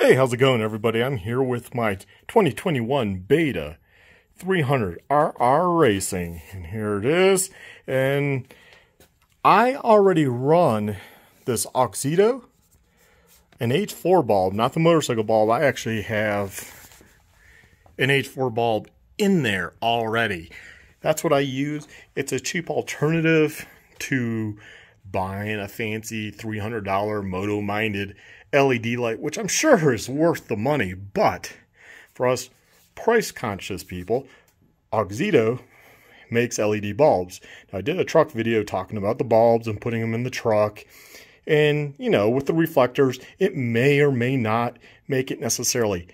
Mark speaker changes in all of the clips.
Speaker 1: Hey, how's it going, everybody? I'm here with my 2021 Beta 300RR Racing, and here it is. And I already run this Auxito, an H4 bulb, not the motorcycle bulb. I actually have an H4 bulb in there already. That's what I use. It's a cheap alternative to buying a fancy $300 moto-minded LED light, which I'm sure is worth the money, but for us price-conscious people, Auxito makes LED bulbs. Now, I did a truck video talking about the bulbs and putting them in the truck, and, you know, with the reflectors, it may or may not make it necessarily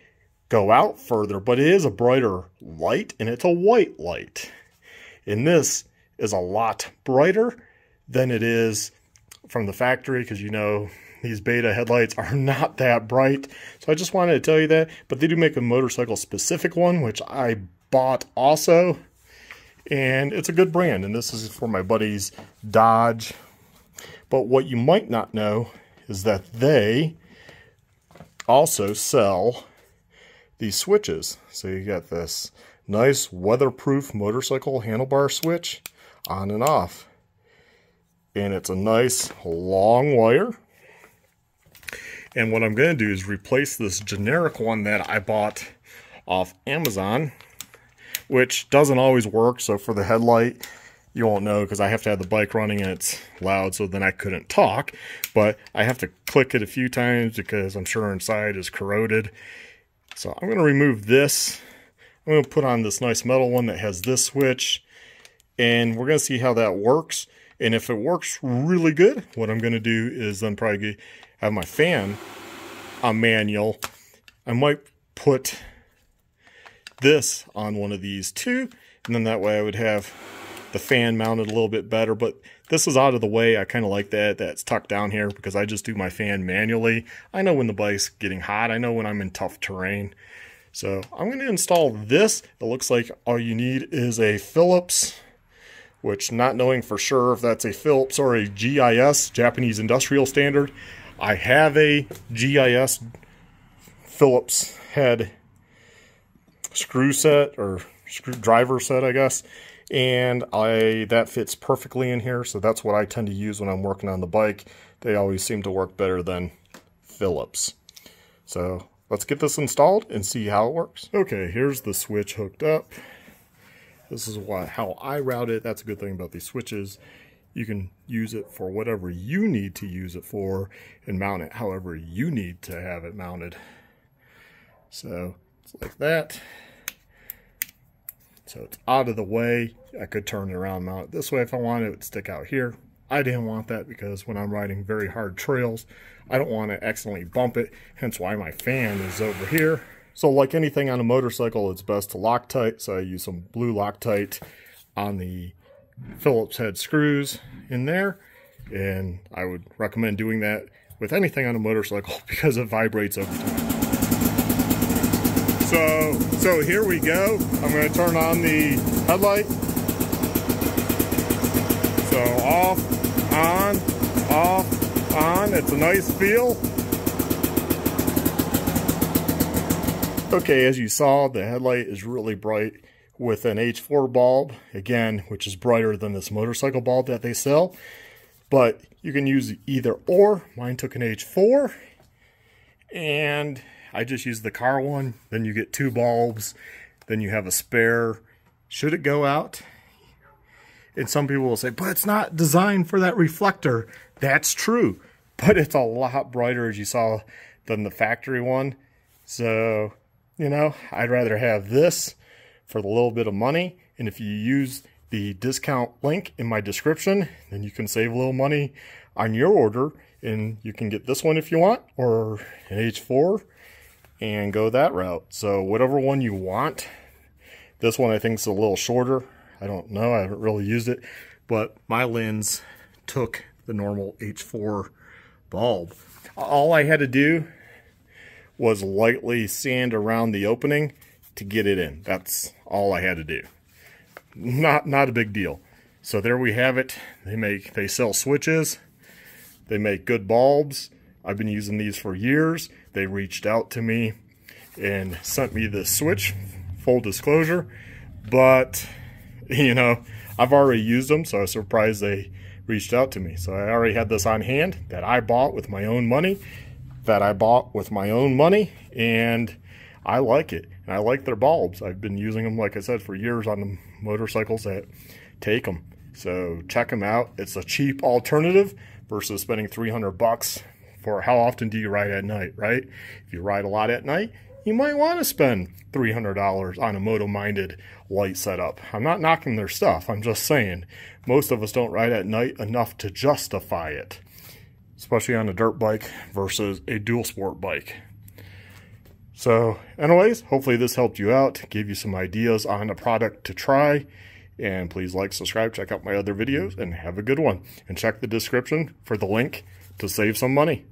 Speaker 1: go out further, but it is a brighter light, and it's a white light. And this is a lot brighter than it is from the factory, because, you know, these Beta headlights are not that bright. So I just wanted to tell you that. But they do make a motorcycle specific one, which I bought also. And it's a good brand. And this is for my buddy's Dodge. But what you might not know is that they also sell these switches. So you got this nice weatherproof motorcycle handlebar switch on and off. And it's a nice long wire. And what I'm going to do is replace this generic one that I bought off Amazon, which doesn't always work. So for the headlight, you won't know because I have to have the bike running and it's loud, so then I couldn't talk. But I have to click it a few times because I'm sure inside is corroded. So I'm going to remove this. I'm going to put on this nice metal one that has this switch, and we're going to see how that works. And if it works really good, what I'm going to do is then probably have my fan on manual. I might put this on one of these too, and then that way I would have the fan mounted a little bit better. But this is out of the way. I kind of like that's tucked down here because I just do my fan manually. I know when the bike's getting hot. I know when I'm in tough terrain. So I'm going to install this. It looks like all you need is a Phillips, which, not knowing for sure if that's a Phillips or a GIS, Japanese Industrial Standard. I have a GIS Phillips head screw set, or screwdriver set, I guess. And that fits perfectly in here, so that's what I tend to use when I'm working on the bike. They always seem to work better than Phillips. So let's get this installed and see how it works. Okay, here's the switch hooked up. This is how I route it. That's a good thing about these switches. You can use it for whatever you need to use it for and mount it however you need to have it mounted. So it's like that. So it's out of the way. I could turn it around and mount it this way if I wanted. It would stick out here. I didn't want that because when I'm riding very hard trails, I don't want to accidentally bump it. Hence why my fan is over here. So like anything on a motorcycle, it's best to Loctite. So I use some blue Loctite on the Phillips head screws in there. And I would recommend doing that with anything on a motorcycle because it vibrates over time. So here we go. I'm going to turn on the headlight. So off, on. It's a nice feel. Okay, as you saw, the headlight is really bright with an H4 bulb, again, which is brighter than this motorcycle bulb that they sell. But you can use either or. Mine took an H4, and I just used the car one. Then you get two bulbs. Then you have a spare. Should it go out? And some people will say, but it's not designed for that reflector. That's true, but it's a lot brighter, as you saw, than the factory one. So, you know, I'd rather have this for the little bit of money. And if you use the discount link in my description, then you can save a little money on your order. And you can get this one if you want, or an H4, and go that route. So whatever one you want. This one I think is a little shorter. I don't know. I haven't really used it. But my lens took the normal H4 bulb. All I had to do was lightly sand around the opening to get it in. That's all I had to do. Not a big deal. So there we have it. They sell switches. They make good bulbs. I've been using these for years. they reached out to me and sent me this switch, full disclosure, but you know, I've already used them, so I was surprised they reached out to me. So I already had this on hand that I bought with my own money, and I like it. And I like their bulbs. I've been using them, like I said, for years on the motorcycles that take them. So check them out. It's a cheap alternative versus spending $300 for how often do you ride at night, right? If you ride a lot at night, you might want to spend $300 on a moto-minded light setup. I'm not knocking their stuff. I'm just saying most of us don't ride at night enough to justify it, especially on a dirt bike versus a dual sport bike. So anyways, hopefully this helped you out, gave you some ideas on a product to try. And please like, subscribe, check out my other videos, and have a good one. And check the description for the link to save some money.